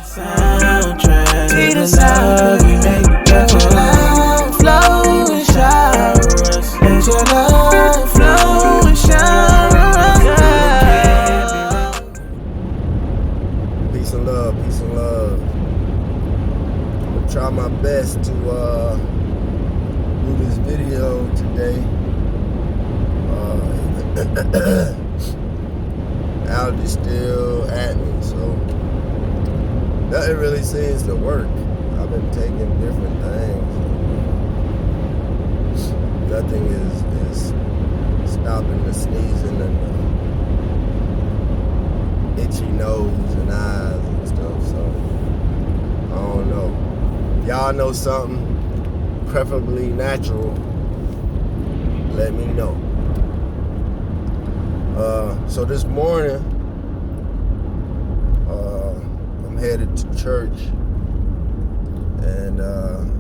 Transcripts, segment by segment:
Soundtrack to the love we make. Let your love flow and shower us. Let your love flow and shower us. Peace and love, peace and love. I'm gonna try my best to do this video today. Allergies still at me, so nothing really seems to work. I've been taking different things. Nothing is stopping the sneezing and itchy nose and eyes and stuff. So I don't know. Y'all know something, preferably natural, let me know. So this morning, I'm headed to church, and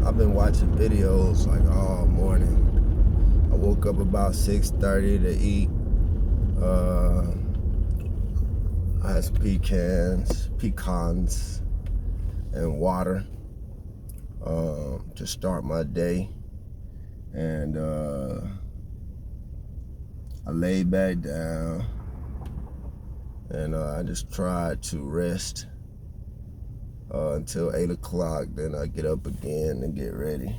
I've been watching videos like all morning. I woke up about 6:30 to eat. I had some pecans, and water to start my day, and I laid back down, and I just tried to rest until 8 o'clock. Then I get up again and get ready.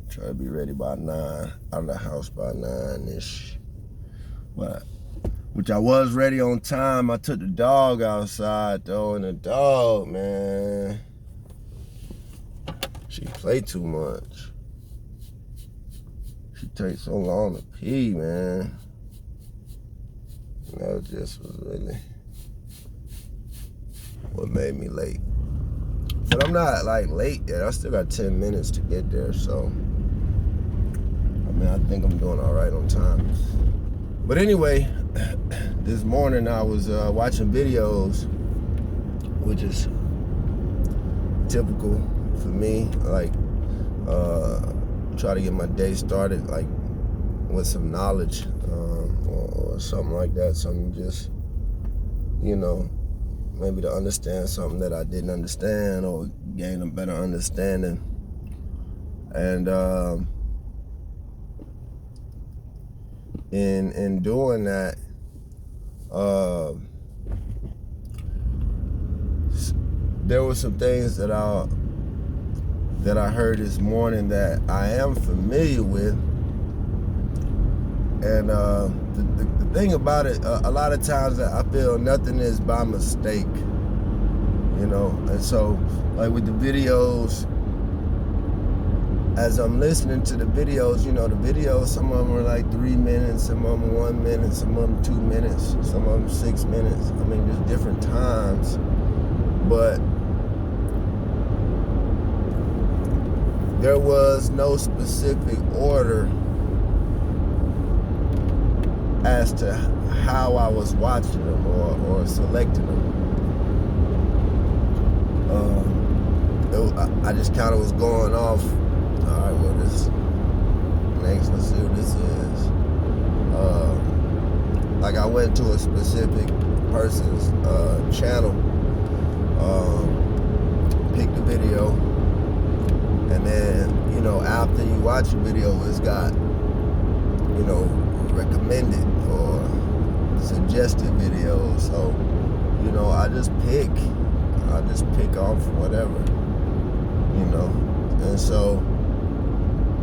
Try to be ready by 9, out of the house by 9-ish. Which I was ready on time. I took the dog outside though, and the dog, man, she play too much. She takes so long to pee, man. That just was really what made me late. But I'm not like late yet. I still got 10 minutes to get there, so I mean, I think I'm doing all right on time. But anyway, this morning I was watching videos, which is typical for me. Like, try to get my day started like with some knowledge, or something like that. Something just, you know, maybe to understand something that I didn't understand, or gain a better understanding. And in doing that, there were some things that I heard this morning that I am familiar with. And the thing about it, a lot of times I feel nothing is by mistake, you know. And so, like with the videos, as I'm listening to the videos, you know, the videos, some of them are like 3 minutes, some of them 1 minute, some of them 2 minutes, some of them 6 minutes. I mean, there's different times, but there was no specific order as to how I was watching them or selecting them. I just kind of was going off. All right, well, this next, let's see what this is. Like I went to a specific person's channel, picked the video, and then, you know, after you watch the video, it's got, you know, recommended or suggested videos. So, you know, I just pick off whatever, you know. And so,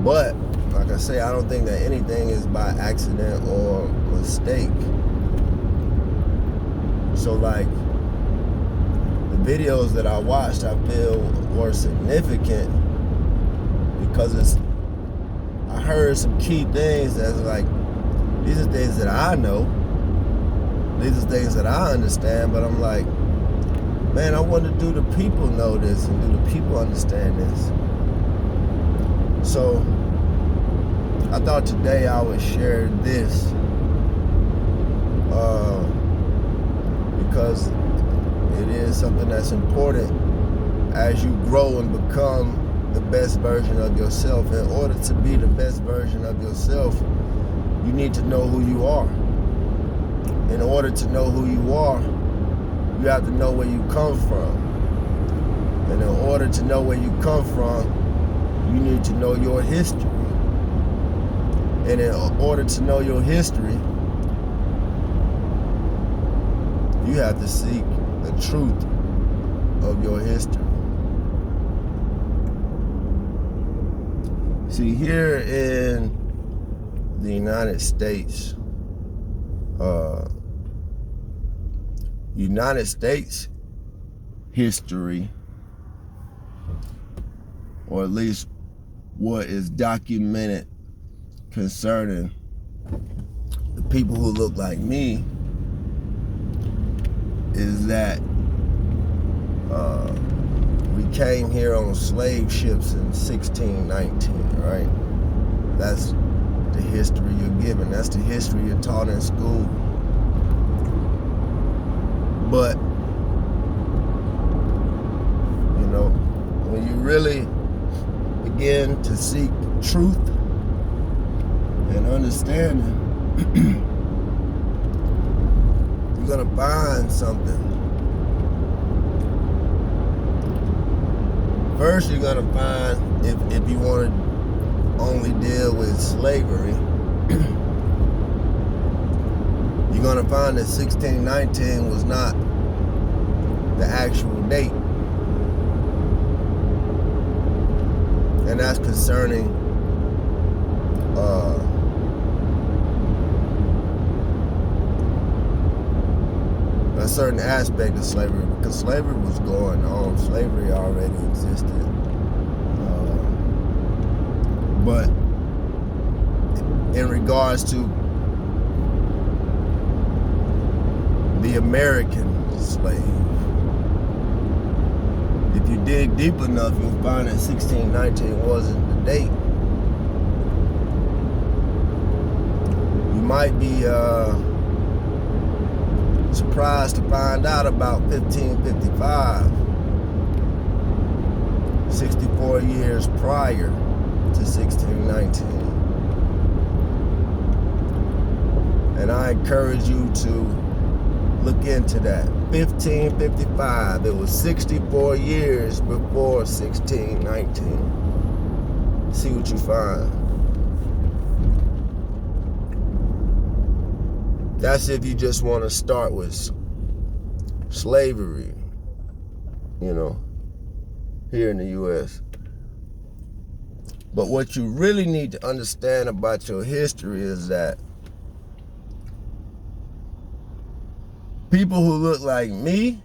but like I say, I don't think that anything is by accident or mistake. So like the videos that I watched, I feel were significant because I heard some key things that's like, these are things that I know, these are things that I understand, but I'm like, man, I wonder, do the people know this, and do the people understand this? So I thought today I would share this because it is something that's important as you grow and become the best version of yourself. In order to be the best version of yourself, you need to know who you are. in order to know who you are, you have to know where you come from. And in order to know where you come from, you need to know your history. And in order to know your history, you have to seek the truth of your history. See, here in the United States, history, or at least what is documented concerning the people who look like me, is that we came here on slave ships in 1619, right? That's the history you're given. That's the history you're taught in school. But, you know, when you really begin to seek truth and understanding, you're gonna find something. First, you're gonna find, if you want to only deal with slavery, you're gonna find that 1619 was not the actual date. And that's concerning a certain aspect of slavery, because slavery was going on. Slavery already existed. But in regards to the American slave, if you dig deep enough, you'll find that 1619 wasn't the date. You might be surprised to find out about 1555, 64 years prior to 1619. And I encourage you to look into that. 1555, it was 64 years before 1619. See what you find. That's if you just want to start with slavery, you know, here in the U.S. But what you really need to understand about your history is that people who look like me,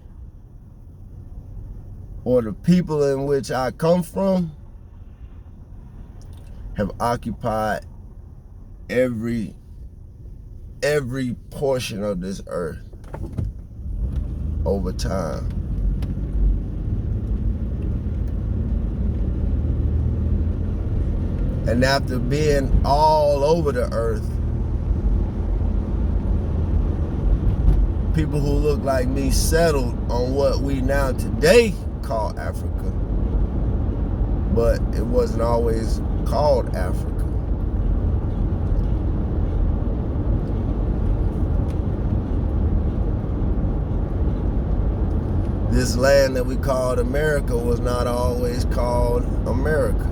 or the people in which I come from, have occupied every portion of this earth over time. And after being all over the earth, people who look like me settled on what we now today call Africa, but it wasn't always called Africa. This land that we called America was not always called America.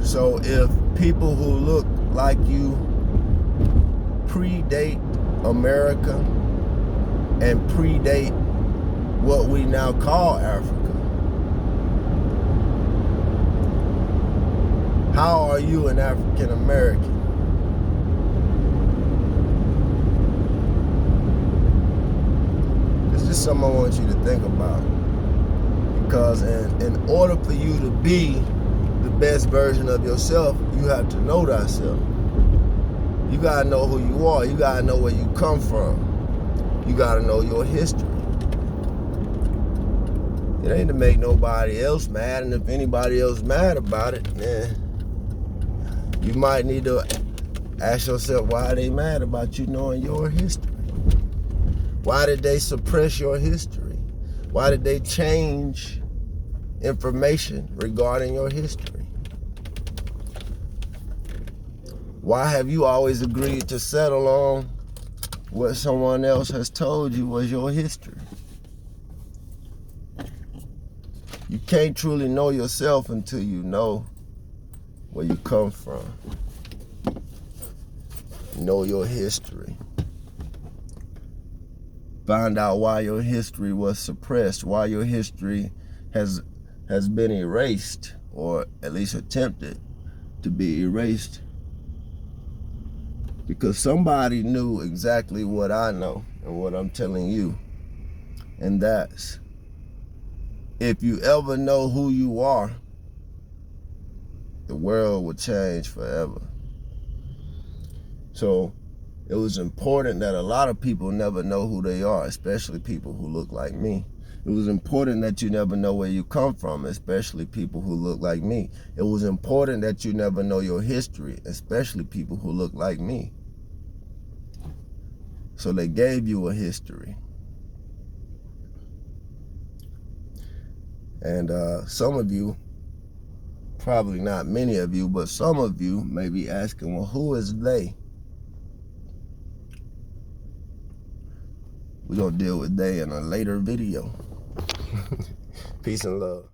So if people who look like you predate America and predate what we now call Africa, how are you an African American? It's just something I want you to think about. Because in order for you to be the best version of yourself, you have to know thyself. You gotta know who you are. You gotta know where you come from. You gotta know your history. It ain't to make nobody else mad, and if anybody else mad about it, then you might need to ask yourself why they mad about you knowing your history. Why did they suppress your history? Why did they change information regarding your history? Why have you always agreed to settle on what someone else has told you was your history? You can't truly know yourself until you know where you come from. Know your history. Find out why your history was suppressed, why your history has been erased, or at least attempted to be erased. Because somebody knew exactly what I know and what I'm telling you. And that's, if you ever know who you are, the world will change forever. So it was important that a lot of people never know who they are, especially people who look like me. It was important that you never know where you come from, especially people who look like me. It was important that you never know your history, especially people who look like me. So they gave you a history. And some of you, probably not many of you, but some of you may be asking, well, who is they? We're going to deal with they in a later video. Peace and love.